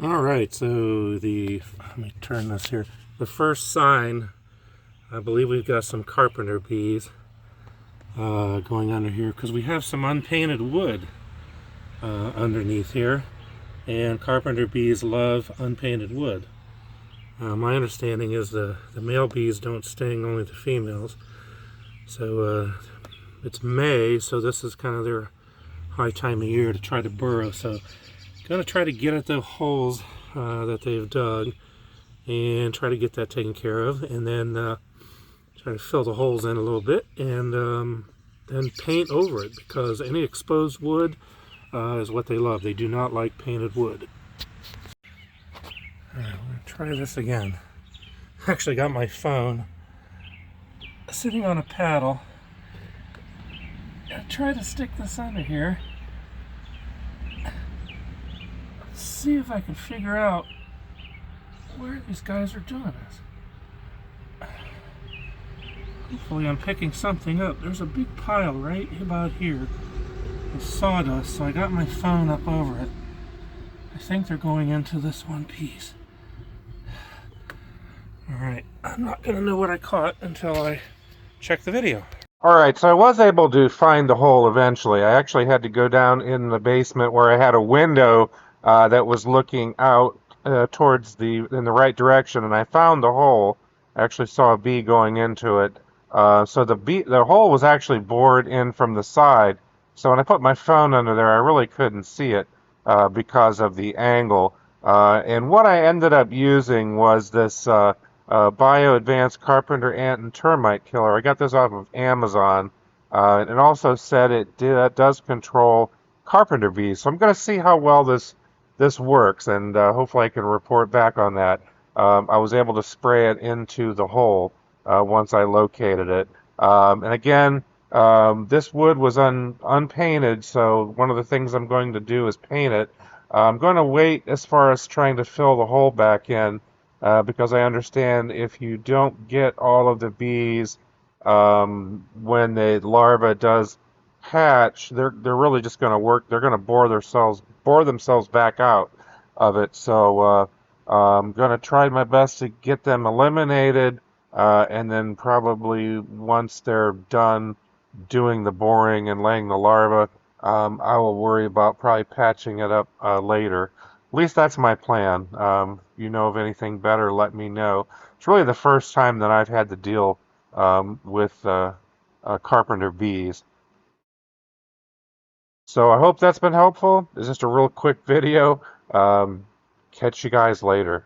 All right, so let me turn this here. The first sign, I believe we've got some carpenter bees going under here because we have some unpainted wood underneath here, and carpenter bees love unpainted wood. My understanding is the male bees don't sting, only the females. So it's May, so this is kind of their high time of year to try to burrow. So going to try to get at the holes that they've dug and try to get that taken care of, and then try to fill the holes in a little bit, and then paint over it, because any exposed wood is what they love. They do not like painted wood. All right, we're going to try this again. I actually got my phone sitting on a paddle. I try to stick this under here. See if I can figure out where these guys are doing this. Hopefully I'm picking something up. There's a big pile right about here of sawdust, so I got my phone up over it. I think they're going into this one piece. Alright, I'm not going to know what I caught until I check the video. Alright, so I was able to find the hole eventually. I actually had to go down in the basement where I had a window that was looking out towards in the right direction, and I found the hole. I actually saw a bee going into it. So the hole was actually bored in from the side. So when I put my phone under there, I really couldn't see it because of the angle. And what I ended up using was this Bio Advanced Carpenter Ant and Termite Killer. I got this off of Amazon. And it also said it does control carpenter bees. So I'm going to see how well this works, and hopefully I can report back on that. I was able to spray it into the hole once I located it. And again, this wood was unpainted, so one of the things I'm going to do is paint it. I'm going to wait as far as trying to fill the hole back in because I understand if you don't get all of the bees when the larva does hatch, they're really just going to work. They're going to bore themselves back out of it. So I'm going to try my best to get them eliminated, and then probably once they're done doing the boring and laying the larva, I will worry about probably patching it up later. At least that's my plan. If you know of anything better, let me know. It's really the first time that I've had to deal with carpenter bees. So I hope that's been helpful. It's just a real quick video. Catch you guys later.